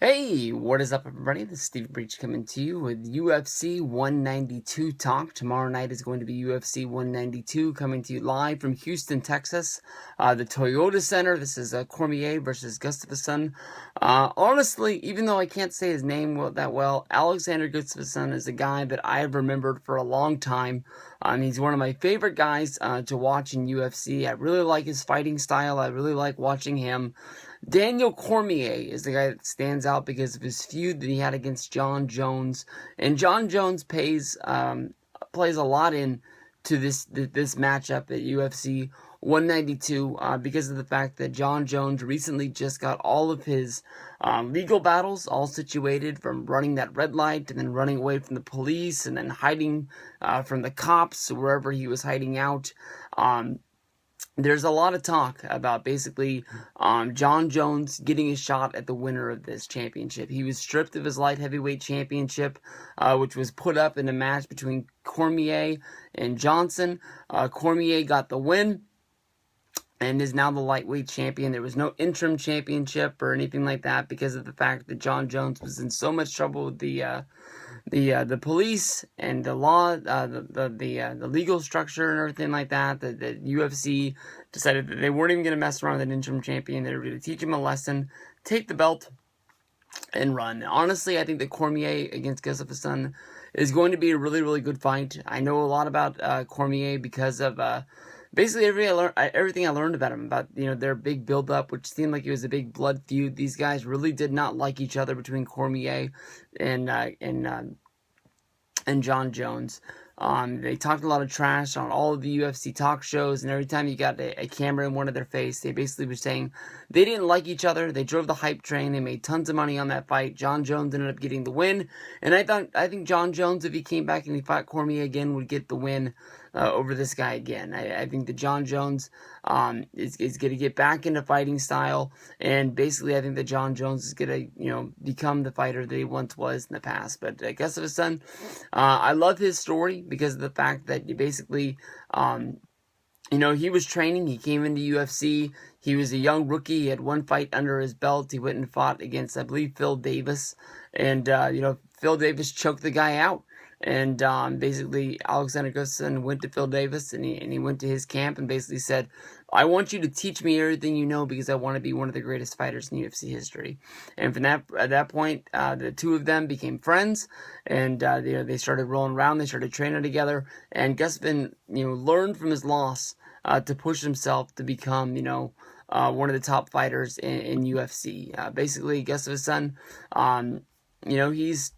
Hey, what is up, everybody? This is Steve Breach coming to you with UFC 192 talk. Tomorrow night is going to be UFC 192 coming to you live from Houston, Texas, the Toyota Center. This is Cormier versus Gustafsson. Honestly, even though I can't say his name that well, Alexander Gustafsson is a guy that I have remembered for a long time. He's one of my favorite guys to watch in UFC. I really like his fighting style. I really like watching him. Daniel Cormier is the guy that stands out because of his feud that he had against Jon Jones, and Jon Jones plays a lot into this matchup at UFC 192 because of the fact that Jon Jones recently just got all of his legal battles all situated, from running that red light and then running away from the police and then hiding from the cops wherever he was hiding out. There's a lot of talk about basically Jon Jones getting a shot at the winner of this championship. He was stripped of his light heavyweight championship, which was put up in a match between Cormier and Johnson. Cormier got the win and is now the lightweight champion. There was no interim championship or anything like that because of the fact that Jon Jones was in so much trouble with the police and the law, the legal structure and everything like that. The UFC decided that they weren't even going to mess around with an interim champion. They were going to teach him a lesson, take the belt, and run. Honestly, I think that Cormier against Gustafsson is going to be a really, really good fight. I know a lot about Cormier because of basically everything I learned about him, about their big build-up, which seemed like it was a big blood feud. These guys really did not like each other between Cormier and Jon Jones. They talked a lot of trash on all of the UFC talk shows, and every time you got a camera in one of their face, they basically were saying they didn't like each other. They drove the hype train. They made tons of money on that fight. Jon Jones ended up getting the win, and I think Jon Jones, if he came back and he fought Cormier again, would get the win over this guy again. I think that Jon Jones is going to get back into fighting style, and basically I think that Jon Jones is going to become the fighter that he once was in the past. But Gustafsson, I love his story because of the fact that you basically he was training. He came into UFC. He was a young rookie. He had one fight under his belt. He went and fought against, I believe, Phil Davis, and Phil Davis choked the guy out. And basically, Alexander Gustafsson went to Phil Davis, and he went to his camp and basically said, "I want you to teach me everything you know because I want to be one of the greatest fighters in UFC history." And from at that point, the two of them became friends, and they started rolling around. They started training together, and Gustafsson learned from his loss to push himself to become one of the top fighters in UFC. Basically, Gustafsson, he's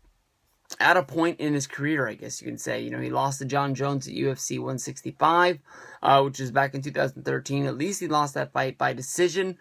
at a point in his career, I guess you can say. He lost to Jon Jones at UFC 165, which was back in 2013. At least he lost that fight by decision.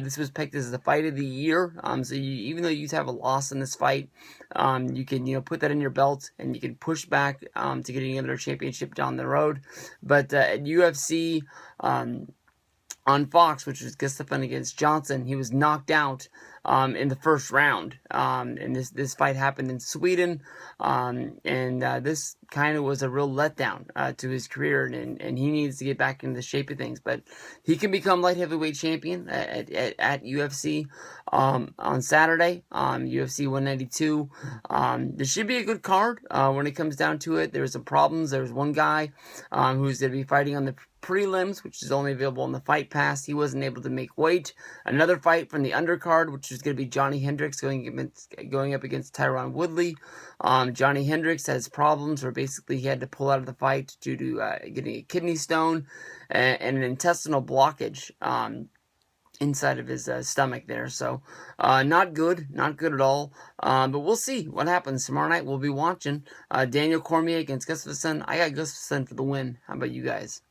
This was picked as the fight of the year. So even though you have a loss in this fight, you can put that in your belt and you can push back to getting another championship down the road. But at UFC on Fox, which was Gustafsson against Johnson, he was knocked out in the first round. And this fight happened in Sweden, and this kind of was a real letdown to his career, and he needs to get back into the shape of things. But he can become light heavyweight champion at UFC on Saturday, UFC 192. There should be a good card when it comes down to it. There were some problems. There was one guy who's going to be fighting on the prelims, which is only available on the Fight Pass. He wasn't able to make weight. Another fight from the undercard, which is going to be Johnny Hendricks going up against Tyron Woodley. Johnny Hendricks has problems where basically he had to pull out of the fight due to getting a kidney stone and an intestinal blockage inside of his stomach there. So not good at all. But we'll see what happens. Tomorrow night we'll be watching Daniel Cormier against Gustafsson. I got Gustafsson for the win. How about you guys?